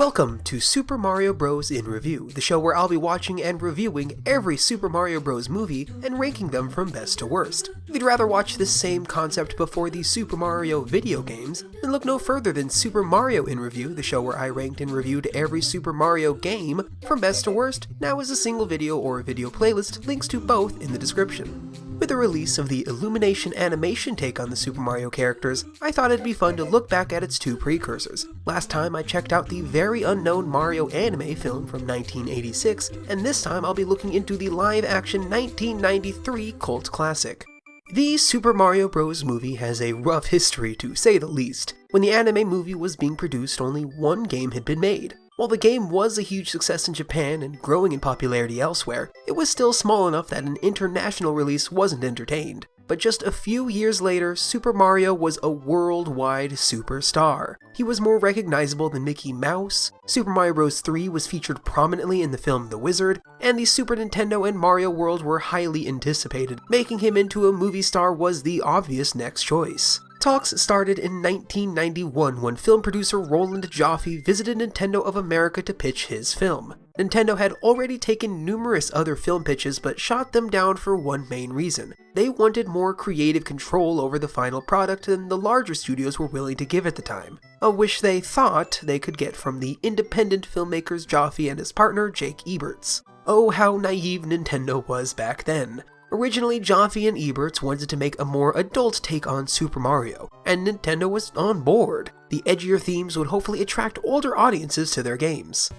Welcome to Super Mario Bros. In Review, the show where I'll be watching and reviewing every Super Mario Bros. Movie and ranking them from best to worst. If you'd rather watch this same concept before the Super Mario video games, then look no further than Super Mario in Review, the show where I ranked and reviewed every Super Mario game from best to worst, now as a single video or a video playlist, links to both in the description. With the release of the Illumination animation take on the Super Mario characters, I thought it'd be fun to look back at its two precursors. Last time I checked out the very unknown Mario anime film from 1986, and this time I'll be looking into the live-action 1993 cult classic. The Super Mario Bros. Movie has a rough history, to say the least. When the anime movie was being produced, only one game had been made. While the game was a huge success in Japan and growing in popularity elsewhere, it was still small enough that an international release wasn't entertained. But just a few years later, Super Mario was a worldwide superstar. He was more recognizable than Mickey Mouse, Super Mario Bros. 3 was featured prominently in the film The Wizard, and the Super Nintendo and Mario World were highly anticipated. Making him into a movie star was the obvious next choice. Talks started in 1991 when film producer Roland Joffe visited Nintendo of America to pitch his film. Nintendo had already taken numerous other film pitches but shot them down for one main reason. They wanted more creative control over the final product than the larger studios were willing to give at the time, a wish they thought they could get from the independent filmmakers Joffe and his partner Jake Eberts. Oh, how naive Nintendo was back then. Originally, Joffe and Eberts wanted to make a more adult take on Super Mario, and Nintendo was on board. The edgier themes would hopefully attract older audiences to their games.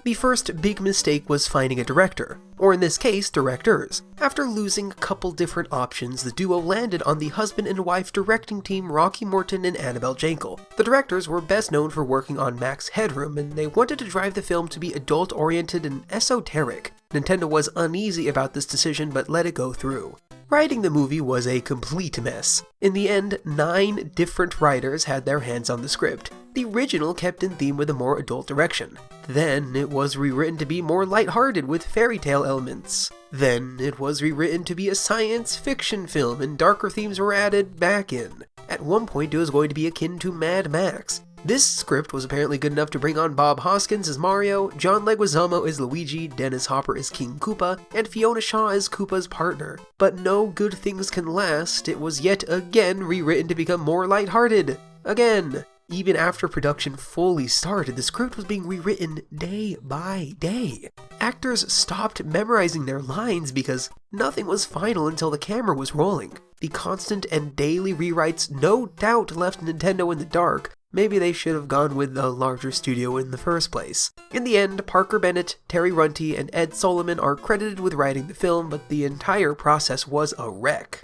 The first big mistake was finding a director, or in this case, directors. After losing a couple different options, the duo landed on the husband and wife directing team Rocky Morton and Annabelle Jankel. The directors were best known for working on Max Headroom, and they wanted to drive the film to be adult-oriented and esoteric. Nintendo was uneasy about this decision but let it go through. Writing the movie was a complete mess. In the end, 9 different writers had their hands on the script. The original kept in theme with a more adult direction. Then it was rewritten to be more lighthearted with fairy tale elements. Then it was rewritten to be a science fiction film and darker themes were added back in. At one point it was going to be akin to Mad Max. This script was apparently good enough to bring on Bob Hoskins as Mario, John Leguizamo as Luigi, Dennis Hopper as King Koopa, and Fiona Shaw as Koopa's partner. But no good things can last, it was yet again rewritten to become more lighthearted. Again. Even after production fully started, the script was being rewritten day by day. Actors stopped memorizing their lines because nothing was final until the camera was rolling. The constant and daily rewrites no doubt left Nintendo in the dark. Maybe they should have gone with a larger studio in the first place. In the end, Parker Bennett, Terry Runty, and Ed Solomon are credited with writing the film, but the entire process was a wreck.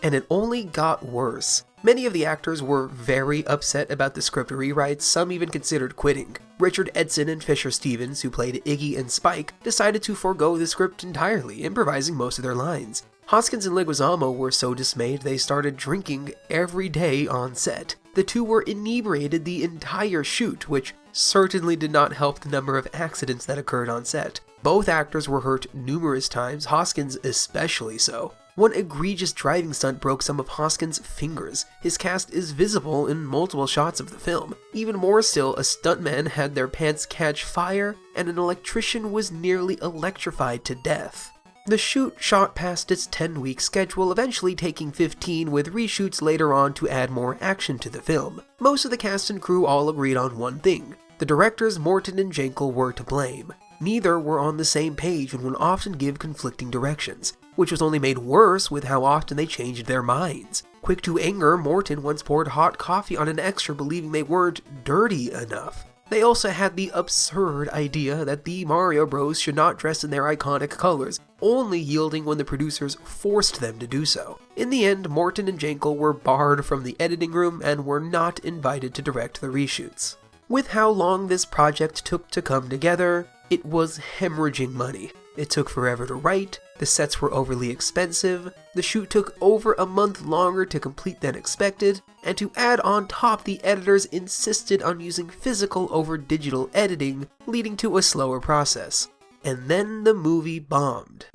And it only got worse. Many of the actors were very upset about the script rewrites, some even considered quitting. Richard Edson and Fisher Stevens, who played Iggy and Spike, decided to forego the script entirely, improvising most of their lines. Hoskins and Leguizamo were so dismayed they started drinking every day on set. The two were inebriated the entire shoot, which certainly did not help the number of accidents that occurred on set. Both actors were hurt numerous times, Hoskins especially so. One egregious driving stunt broke some of Hoskins' fingers. His cast is visible in multiple shots of the film. Even more still, a stuntman had their pants catch fire, and an electrician was nearly electrified to death. The shoot shot past its 10-week schedule, eventually taking 15 with reshoots later on to add more action to the film. Most of the cast and crew all agreed on one thing. The directors Morton and Jankel were to blame. Neither were on the same page and would often give conflicting directions, which was only made worse with how often they changed their minds. Quick to anger, Morton once poured hot coffee on an extra believing they weren't dirty enough. They also had the absurd idea that the Mario Bros. Should not dress in their iconic colors, only yielding when the producers forced them to do so. In the end, Morton and Jankel were barred from the editing room and were not invited to direct the reshoots. With how long this project took to come together, it was hemorrhaging money. It took forever to write, the sets were overly expensive, the shoot took over a month longer to complete than expected, and to add on top, the editors insisted on using physical over digital editing, leading to a slower process. And then the movie bombed.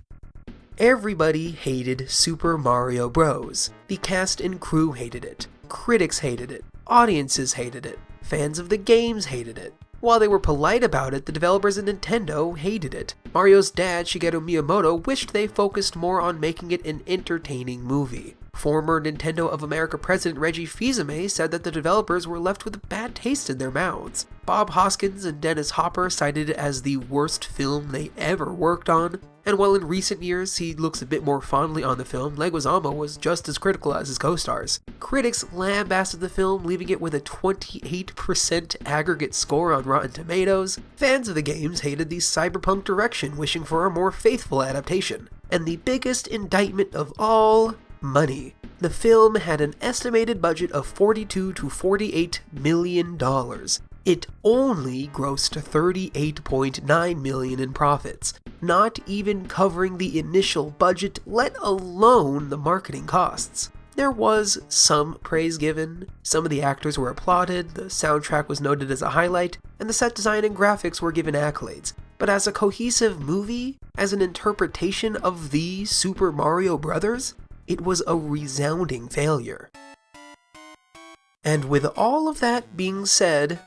Everybody hated Super Mario Bros. The cast and crew hated it, critics hated it, audiences hated it, fans of the games hated it. While they were polite about it, the developers at Nintendo hated it. Mario's dad, Shigeru Miyamoto, wished they focused more on making it an entertaining movie. Former Nintendo of America president Reggie Fils-Aimé said that the developers were left with a bad taste in their mouths. Bob Hoskins and Dennis Hopper cited it as the worst film they ever worked on, and while in recent years he looks a bit more fondly on the film, Leguizamo was just as critical as his co-stars. Critics lambasted the film, leaving it with a 28% aggregate score on Rotten Tomatoes. Fans of the games hated the cyberpunk direction, wishing for a more faithful adaptation. And the biggest indictment of all, money. The film had an estimated budget of $42 to $48 million. It only grossed $38.9 million in profits, not even covering the initial budget, let alone the marketing costs. There was some praise given, some of the actors were applauded, the soundtrack was noted as a highlight, and the set design and graphics were given accolades. But as a cohesive movie, as an interpretation of the Super Mario Bros., it was a resounding failure. And with all of that being said,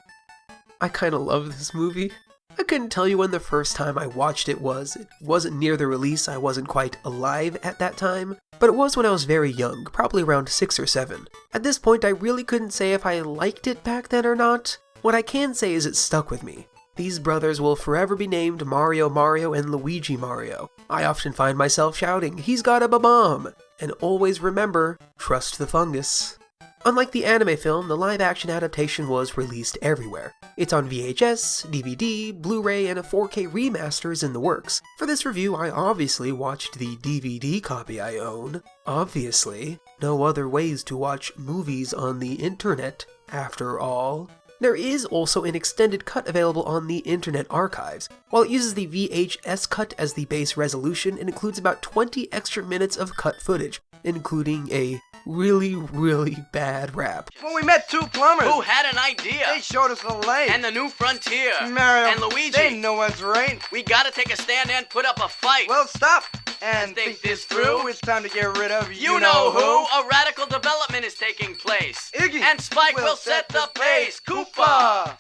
I kinda love this movie. I couldn't tell you when the first time I watched it was. It wasn't near the release, I wasn't quite alive at that time, but it was when I was very young, probably around 6 or 7. At this point, I really couldn't say if I liked it back then or not. What I can say is it stuck with me. These brothers will forever be named Mario Mario and Luigi Mario. I often find myself shouting, "He's got a bomb!" And always remember, trust the fungus. Unlike the anime film, the live-action adaptation was released everywhere. It's on VHS, DVD, Blu-ray, and a 4K remaster is in the works. For this review, I obviously watched the DVD copy I own. Obviously, no other ways to watch movies on the internet, after all. There is also an extended cut available on the Internet Archives. While it uses the VHS cut as the base resolution, it includes about 20 extra minutes of cut footage, including a really bad rap. Well, we met two plumbers who had an idea. They showed us the lake. And the new frontier. Mario and Luigi. They know what's right. We gotta take a stand and put up a fight. Well, stop and think this through. It's time to get rid of you know who. A radical development is taking place. Iggy. And Spike will set the pace. Koopa.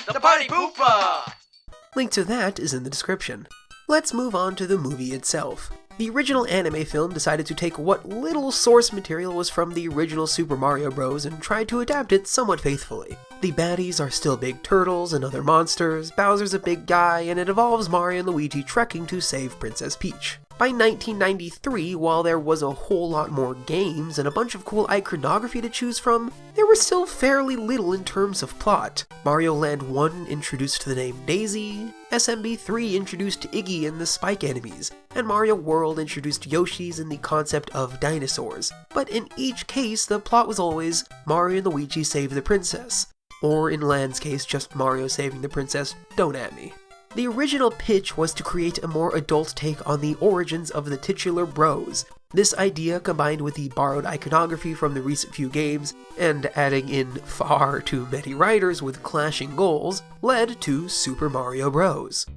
The party pooper. Link to that is in the description. Let's move on to the movie itself. The original anime film decided to take what little source material was from the original Super Mario Bros. And tried to adapt it somewhat faithfully. The baddies are still big turtles and other monsters, Bowser's a big guy, and it involves Mario and Luigi trekking to save Princess Peach. By 1993, while there was a whole lot more games and a bunch of cool iconography to choose from, there was still fairly little in terms of plot. Mario Land 1 introduced the name Daisy, SMB 3 introduced Iggy and the Spike enemies, and Mario World introduced Yoshi's and the concept of dinosaurs. But in each case, the plot was always Mario and Luigi save the princess. Or in Land's case, just Mario saving the princess, don't at me. The original pitch was to create a more adult take on the origins of the titular bros. This idea, combined with the borrowed iconography from the recent few games, and adding in far too many writers with clashing goals, led to Super Mario Bros.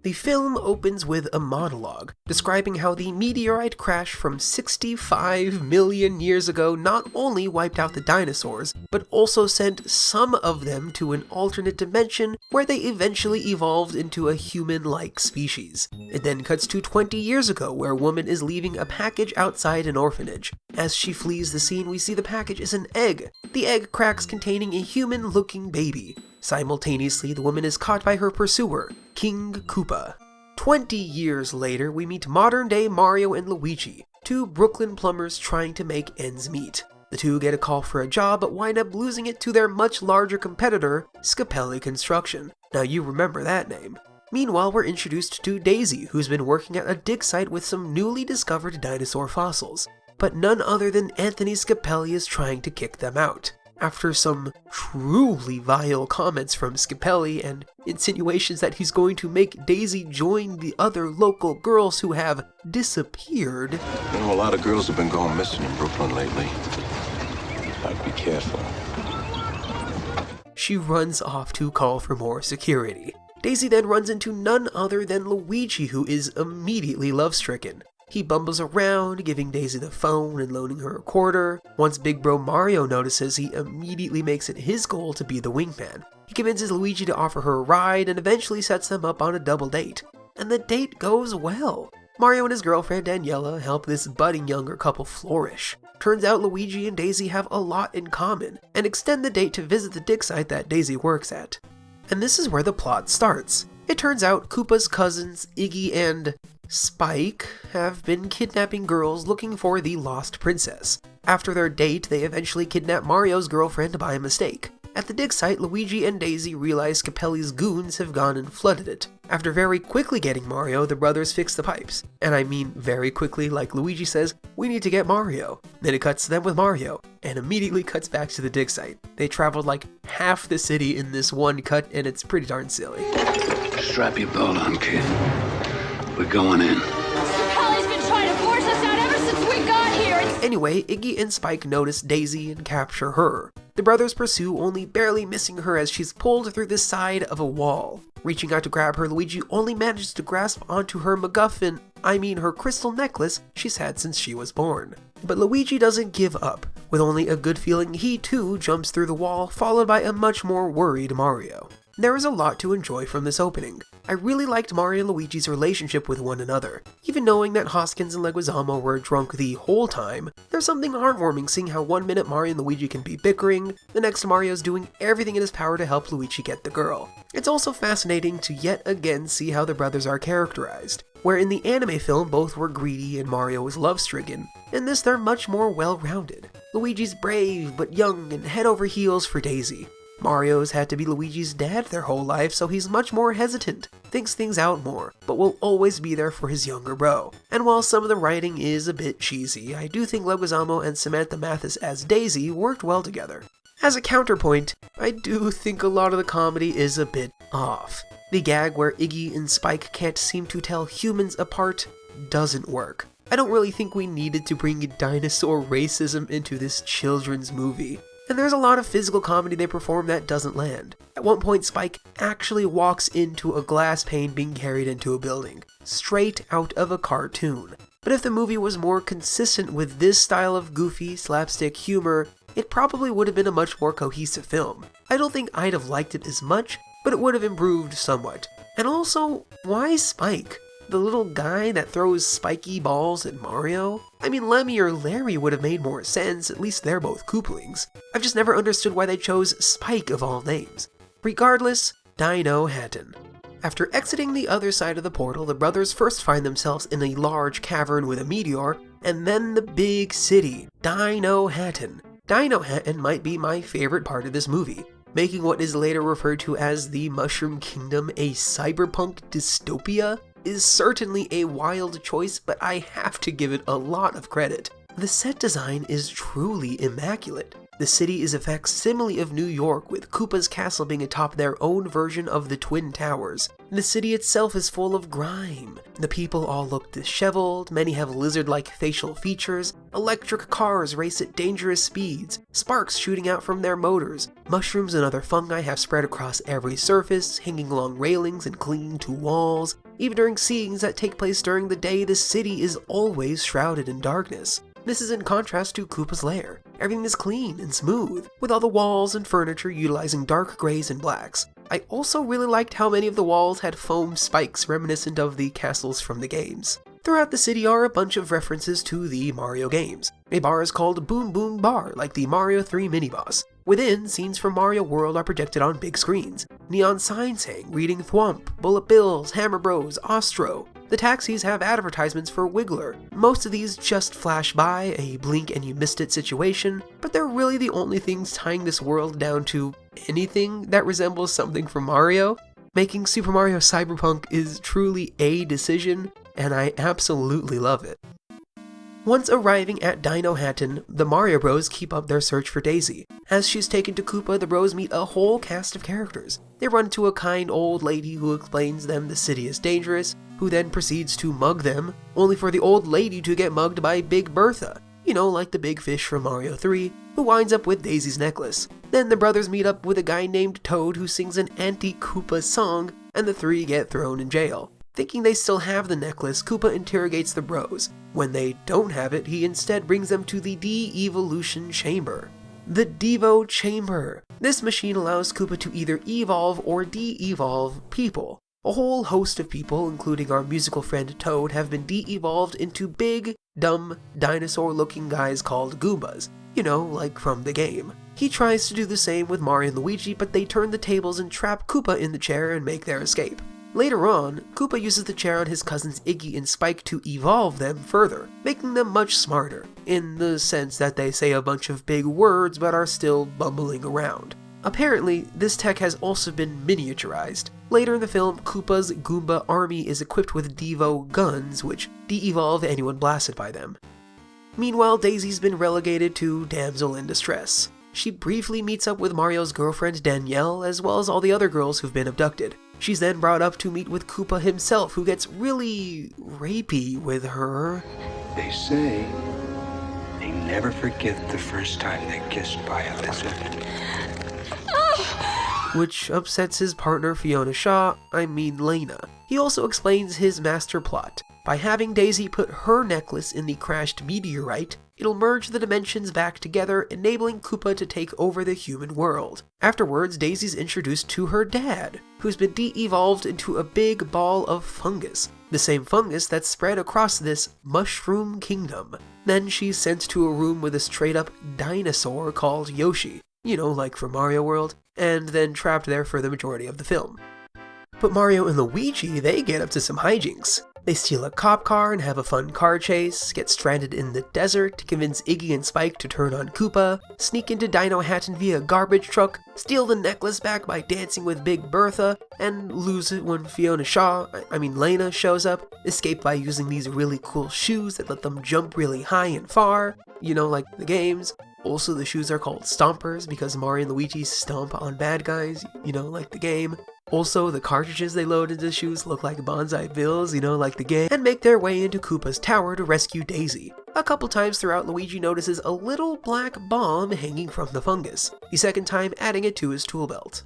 The film opens with a monologue, describing how the meteorite crash from 65 million years ago not only wiped out the dinosaurs, but also sent some of them to an alternate dimension where they eventually evolved into a human-like species. It then cuts to 20 years ago, where a woman is leaving a package outside an orphanage. As she flees the scene, we see the package is an egg. The egg cracks containing a human-looking baby. Simultaneously, the woman is caught by her pursuer, King Koopa. 20 years later, we meet modern-day Mario and Luigi, two Brooklyn plumbers trying to make ends meet. The two get a call for a job, but wind up losing it to their much larger competitor, Scapelli Construction. Now you remember that name. Meanwhile, we're introduced to Daisy, who's been working at a dig site with some newly discovered dinosaur fossils. But none other than Anthony Scapelli is trying to kick them out. After some truly vile comments from Scapelli and insinuations that he's going to make Daisy join the other local girls who have disappeared. You know, a lot of girls have been going missing in Brooklyn lately. I'd be careful. She runs off to call for more security. Daisy then runs into none other than Luigi, who is immediately love-stricken. He bumbles around, giving Daisy the phone and loaning her a quarter. Once Big Bro Mario notices, he immediately makes it his goal to be the wingman. He convinces Luigi to offer her a ride and eventually sets them up on a double date. And the date goes well. Mario and his girlfriend Daniela help this budding younger couple flourish. Turns out Luigi and Daisy have a lot in common, and extend the date to visit the dig site that Daisy works at. And this is where the plot starts. It turns out Koopa's cousins, Iggy and Spike, have been kidnapping girls looking for the lost princess. After their date, they eventually kidnap Mario's girlfriend by mistake. At the dig site, Luigi and Daisy realize Capelli's goons have gone and flooded it. After very quickly getting Mario, the brothers fix the pipes. And I mean very quickly, like Luigi says, "We need to get Mario." Then it cuts to them with Mario, and immediately cuts back to the dig site. They traveled like half the city in this one cut, and it's pretty darn silly. Strap your belt on, kid. We're going in. Capelli's been trying to force us out ever since we got here. Anyway, Iggy and Spike notice Daisy and capture her. The brothers pursue, only barely missing her as she's pulled through the side of a wall. Reaching out to grab her, Luigi only manages to grasp onto her MacGuffin, her crystal necklace she's had since she was born. But Luigi doesn't give up. With only a good feeling, he too jumps through the wall, followed by a much more worried Mario. There is a lot to enjoy from this opening. I really liked Mario and Luigi's relationship with one another. Even knowing that Hoskins and Leguizamo were drunk the whole time, there's something heartwarming seeing how one minute Mario and Luigi can be bickering, the next Mario's doing everything in his power to help Luigi get the girl. It's also fascinating to yet again see how the brothers are characterized. Where in the anime film both were greedy and Mario was love-stricken, in this they're much more well-rounded. Luigi's brave but young and head over heels for Daisy. Mario's had to be Luigi's dad their whole life, so he's much more hesitant, thinks things out more, but will always be there for his younger bro. And while some of the writing is a bit cheesy, I do think Leguizamo and Samantha Mathis as Daisy worked well together. As a counterpoint, I do think a lot of the comedy is a bit off. The gag where Iggy and Spike can't seem to tell humans apart doesn't work. I don't really think we needed to bring dinosaur racism into this children's movie. And there's a lot of physical comedy they perform that doesn't land. At one point, Spike actually walks into a glass pane being carried into a building, straight out of a cartoon. But if the movie was more consistent with this style of goofy, slapstick humor, it probably would have been a much more cohesive film. I don't think I'd have liked it as much, but it would have improved somewhat. And also, why Spike? The little guy that throws spiky balls at Mario? I mean, Lemmy or Larry would have made more sense, at least they're both Koopalings. I've just never understood why they chose Spike of all names. Regardless, Dino Hatton. After exiting the other side of the portal, the brothers first find themselves in a large cavern with a meteor, and then the big city, Dino Hatton. Dino Hatton might be my favorite part of this movie. Making what is later referred to as the Mushroom Kingdom a cyberpunk dystopia is certainly a wild choice, but I have to give it a lot of credit. The set design is truly immaculate. The city is a facsimile of New York, with Koopa's castle being atop their own version of the Twin Towers. The city itself is full of grime. The people all look disheveled, many have lizard-like facial features, electric cars race at dangerous speeds, sparks shooting out from their motors, mushrooms and other fungi have spread across every surface, hanging along railings and clinging to walls. Even during scenes that take place during the day, the city is always shrouded in darkness. This is in contrast to Koopa's lair. Everything is clean and smooth, with all the walls and furniture utilizing dark grays and blacks. I also really liked how many of the walls had foam spikes reminiscent of the castles from the games. Throughout the city are a bunch of references to the Mario games. A bar is called Boom Boom Bar, like the Mario 3 mini-boss. Within, scenes from Mario World are projected on big screens. Neon signs hang, reading Thwomp, Bullet Bills, Hammer Bros, Ostro. The taxis have advertisements for Wiggler. Most of these just flash by, a blink and you missed it situation, but they're really the only things tying this world down to anything that resembles something from Mario. Making Super Mario Cyberpunk is truly a decision, and I absolutely love it. Once arriving at Dino Hatton, the Mario Bros keep up their search for Daisy. As she's taken to Koopa, the Bros meet a whole cast of characters. They run into a kind old lady who explains them the city is dangerous, who then proceeds to mug them, only for the old lady to get mugged by Big Bertha. You know, like the big fish from Mario 3, who winds up with Daisy's necklace. Then the brothers meet up with a guy named Toad who sings an anti-Koopa song, and the three get thrown in jail. Thinking they still have the necklace, Koopa interrogates the bros. When they don't have it, he instead brings them to the de-evolution chamber. The Devo Chamber. This machine allows Koopa to either evolve or de-evolve people. A whole host of people, including our musical friend Toad, have been de-evolved into big, dumb, dinosaur-looking guys called Goombas. You know, like from the game. He tries to do the same with Mario and Luigi, but they turn the tables and trap Koopa in the chair and make their escape. Later on, Koopa uses the chair on his cousins Iggy and Spike to evolve them further, making them much smarter, in the sense that they say a bunch of big words but are still bumbling around. Apparently, this tech has also been miniaturized. Later in the film, Koopa's Goomba army is equipped with Devo guns, which de-evolve anyone blasted by them. Meanwhile, Daisy's been relegated to damsel in distress. She briefly meets up with Mario's girlfriend Danielle, as well as all the other girls who've been abducted. She's then brought up to meet with Koopa himself, who gets really rapey with her. They say they never forget the first time they kissed by a lizard. Which upsets his partner Fiona Shaw, Lena. He also explains his master plot. By having Daisy put her necklace in the crashed meteorite, it'll merge the dimensions back together, enabling Koopa to take over the human world. Afterwards, Daisy's introduced to her dad, who's been de-evolved into a big ball of fungus, the same fungus that's spread across this mushroom kingdom. Then she's sent to a room with a straight-up dinosaur called Yoshi, you know, like from Mario World, and then trapped there for the majority of the film. But Mario and Luigi, they get up to some hijinks. They steal a cop car and have a fun car chase, get stranded in the desert to convince Iggy and Spike to turn on Koopa, sneak into Dino Hatton via garbage truck, steal the necklace back by dancing with Big Bertha, and lose it when Lena shows up, escape by using these really cool shoes that let them jump really high and far, you know, like the games. Also, the shoes are called Stompers because Mario and Luigi stomp on bad guys, you know, like the game. Also, the cartridges they load into the shoes look like bonsai bills, you know, like the game, and make their way into Koopa's tower to rescue Daisy. A couple times throughout, Luigi notices a little black bomb hanging from the fungus, the second time adding it to his tool belt.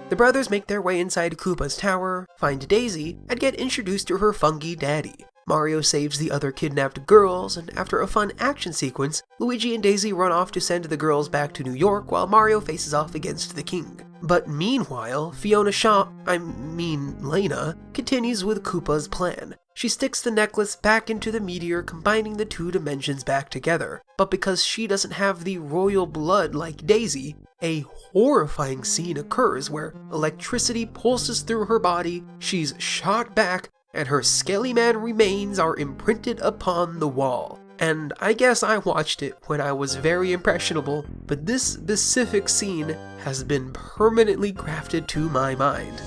The brothers make their way inside Koopa's tower, find Daisy, and get introduced to her fungi daddy. Mario saves the other kidnapped girls, and after a fun action sequence, Luigi and Daisy run off to send the girls back to New York while Mario faces off against the king. But meanwhile, Fiona Shaw, Lena, continues with Koopa's plan. She sticks the necklace back into the meteor, combining the two dimensions back together. But because she doesn't have the royal blood like Daisy, a horrifying scene occurs where electricity pulses through her body, she's shot back, and her skelly man remains are imprinted upon the wall. And I guess I watched it when I was very impressionable, but this specific scene has been permanently grafted to my mind.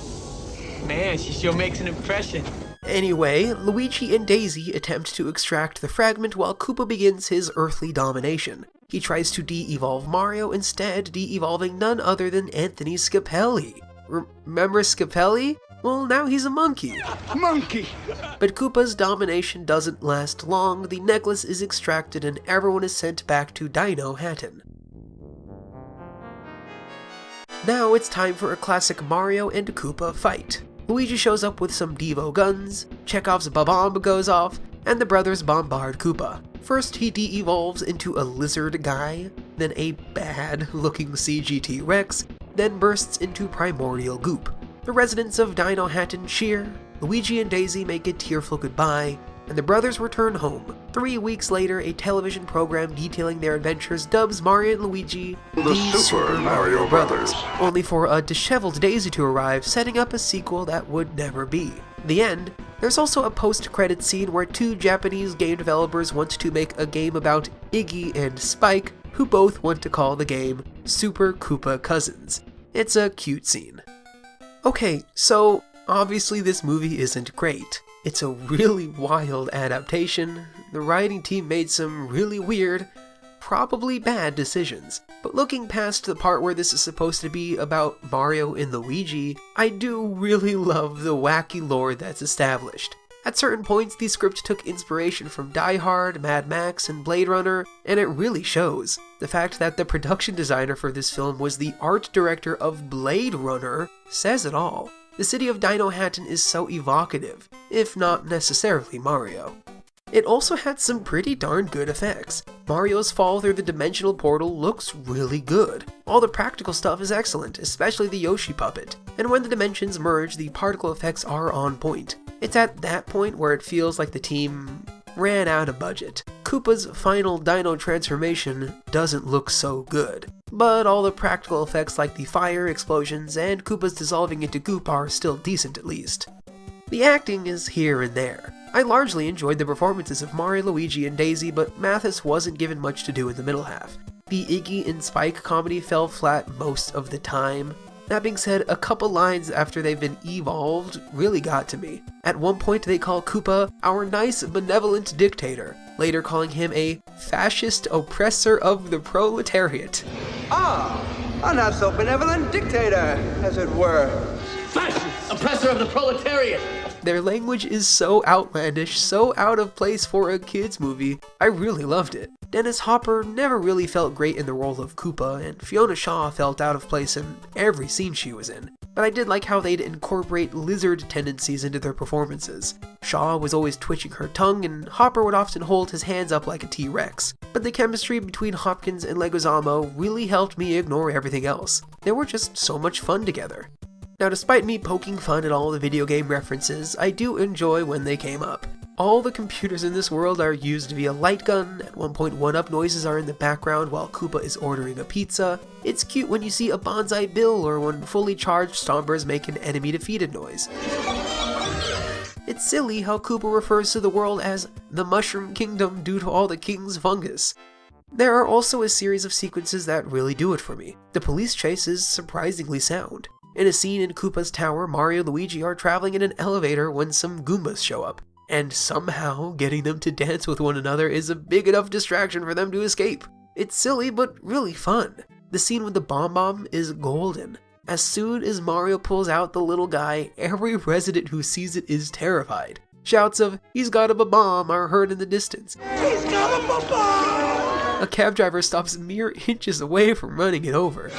Man, she sure makes an impression. Anyway, Luigi and Daisy attempt to extract the fragment while Koopa begins his earthly domination. He tries to de-evolve Mario, instead de-evolving none other than Anthony Scapelli. Remember Scapelli? Well, now he's a monkey. Monkey! But Koopa's domination doesn't last long, the necklace is extracted and everyone is sent back to Dino Hatton. Now it's time for a classic Mario and Koopa fight. Luigi shows up with some Devo guns, Chekhov's ba-bomb goes off, and the brothers bombard Koopa. First, he de-evolves into a lizard guy, then a bad-looking CG T-Rex, then bursts into primordial goop. The residents of Dino Hatton cheer, Luigi and Daisy make a tearful goodbye, and the brothers return home. 3 weeks later, a television program detailing their adventures dubs Mario and Luigi the Super Mario Brothers, only for a disheveled Daisy to arrive, setting up a sequel that would never be. The end. There's also a post-credit scene where two Japanese game developers want to make a game about Iggy and Spike, who both want to call the game Super Koopa Cousins. It's a cute scene. Okay, so obviously this movie isn't great. It's a really wild adaptation. The writing team made some really weird, probably bad decisions. But looking past the part where this is supposed to be about Mario and Luigi, I do really love the wacky lore that's established. At certain points, the script took inspiration from Die Hard, Mad Max, and Blade Runner, and it really shows. The fact that the production designer for this film was the art director of Blade Runner says it all. The city of Dino Hatton is so evocative, if not necessarily Mario. It also had some pretty darn good effects. Mario's fall through the dimensional portal looks really good. All the practical stuff is excellent, especially the Yoshi puppet. And when the dimensions merge, the particle effects are on point. It's at that point where it feels like the team ran out of budget. Koopa's final dino transformation doesn't look so good, but all the practical effects like the fire, explosions, and Koopa's dissolving into goop are still decent at least. The acting is here and there. I largely enjoyed the performances of Mario, Luigi, and Daisy, but Mathis wasn't given much to do in the middle half. The Iggy and Spike comedy fell flat most of the time. That being said, a couple lines after they've been evolved really got to me. At one point they call Koopa our nice benevolent dictator, later calling him a fascist oppressor of the proletariat. A not so benevolent dictator, as it were. Fascist oppressor of the proletariat. Their language is so outlandish, so out of place for a kids movie, I really loved it. Dennis Hopper never really felt great in the role of Koopa, and Fiona Shaw felt out of place in every scene she was in. But I did like how they'd incorporate lizard tendencies into their performances. Shaw was always twitching her tongue, and Hopper would often hold his hands up like a T-Rex. But the chemistry between Hopkins and Leguizamo really helped me ignore everything else. They were just so much fun together. Now, despite me poking fun at all the video game references, I do enjoy when they came up. All the computers in this world are used via light gun, at one point 1-up noises are in the background while Koopa is ordering a pizza. It's cute when you see a Bonsai Bill or when fully charged Stompers make an enemy defeated noise. It's silly how Koopa refers to the world as the Mushroom Kingdom due to all the king's fungus. There are also a series of sequences that really do it for me. The police chase is surprisingly sound. In a scene in Koopa's tower, Mario and Luigi are traveling in an elevator when some Goombas show up, and somehow getting them to dance with one another is a big enough distraction for them to escape. It's silly, but really fun. The scene with the bomb is golden. As soon as Mario pulls out the little guy, every resident who sees it is terrified. Shouts of, "He's got a bomb" are heard in the distance. He's got a bomb! A cab driver stops mere inches away from running it over.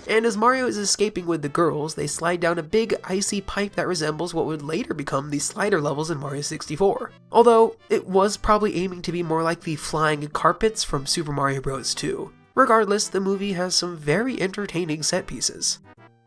And as Mario is escaping with the girls, they slide down a big icy pipe that resembles what would later become the slider levels in Mario 64. Although, it was probably aiming to be more like the flying carpets from Super Mario Bros. 2. Regardless, the movie has some very entertaining set pieces.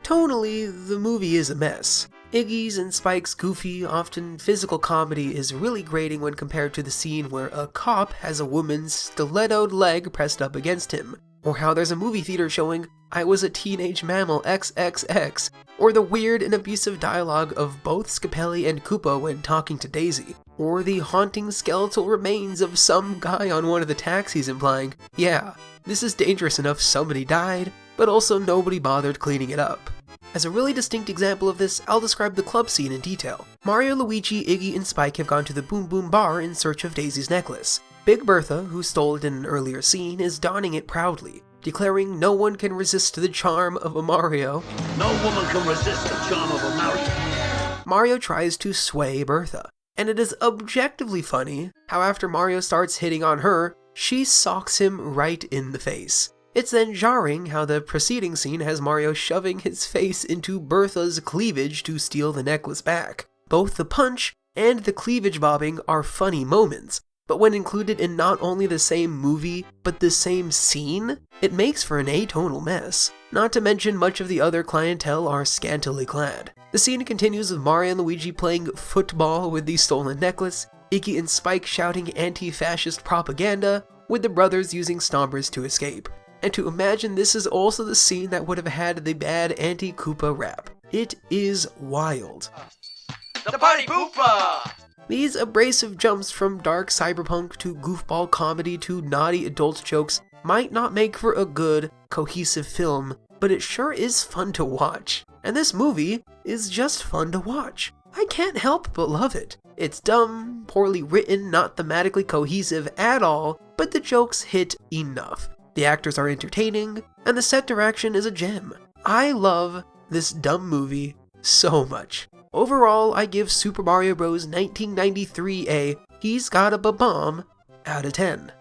Tonally, the movie is a mess. Iggy's and Spike's goofy, often physical comedy is really grating when compared to the scene where a cop has a woman's stilettoed leg pressed up against him, or how there's a movie theater showing "I was a teenage mammal XXX, or the weird and abusive dialogue of both Scapelli and Koopa when talking to Daisy, or the haunting skeletal remains of some guy on one of the taxis implying, "Yeah, this is dangerous enough somebody died, but also nobody bothered cleaning it up." As a really distinct example of this, I'll describe the club scene in detail. Mario, Luigi, Iggy, and Spike have gone to the Boom Boom Bar in search of Daisy's necklace. Big Bertha, who stole it in an earlier scene, is donning it proudly, declaring no one can resist the charm of a Mario. No woman can resist the charm of a Mario. Mario tries to sway Bertha, and it is objectively funny how after Mario starts hitting on her, she socks him right in the face. It's then jarring how the preceding scene has Mario shoving his face into Bertha's cleavage to steal the necklace back. Both the punch and the cleavage bobbing are funny moments, but when included in not only the same movie, but the same scene, it makes for an atonal mess. Not to mention much of the other clientele are scantily clad. The scene continues with Mario and Luigi playing football with the stolen necklace, Iggy and Spike shouting anti-fascist propaganda, with the brothers using stompers to escape. And to imagine this is also the scene that would have had the bad anti-Koopa rap. It is wild. The Party Poopa! These abrasive jumps from dark cyberpunk to goofball comedy to naughty adult jokes might not make for a good, cohesive film, but it sure is fun to watch. And this movie is just fun to watch. I can't help but love it. It's dumb, poorly written, not thematically cohesive at all, but the jokes hit enough. The actors are entertaining, and the set direction is a gem. I love this dumb movie so much. Overall, I give Super Mario Bros. 1993 a "He's Got a Ba-Bomb" out of 10.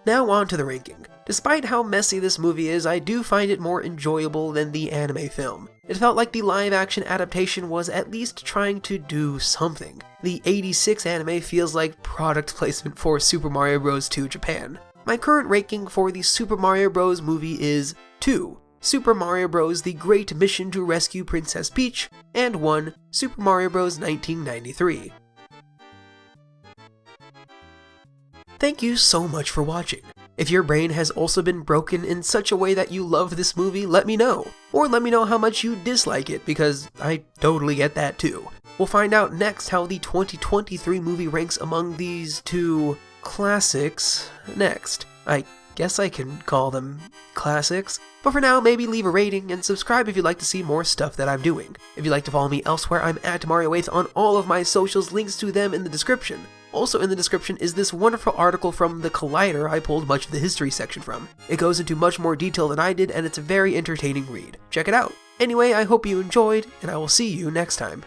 Now on to the ranking. Despite how messy this movie is, I do find it more enjoyable than the anime film. It felt like the live-action adaptation was at least trying to do something. The 86 anime feels like product placement for Super Mario Bros. 2 Japan. My current ranking for the Super Mario Bros. Movie is 2. Super Mario Bros. The Great Mission to Rescue Princess Peach, and 1. Super Mario Bros. 1993. Thank you so much for watching. If your brain has also been broken in such a way that you love this movie, let me know. Or let me know how much you dislike it, because I totally get that too. We'll find out next how the 2023 movie ranks among these two classics next. I guess I can call them classics. But for now, maybe leave a rating and subscribe if you'd like to see more stuff that I'm doing. If you'd like to follow me elsewhere, I'm at Mario8th on all of my socials, links to them in the description. Also in the description is this wonderful article from The Collider I pulled much of the history section from. It goes into much more detail than I did, and it's a very entertaining read. Check it out. Anyway, I hope you enjoyed, and I will see you next time.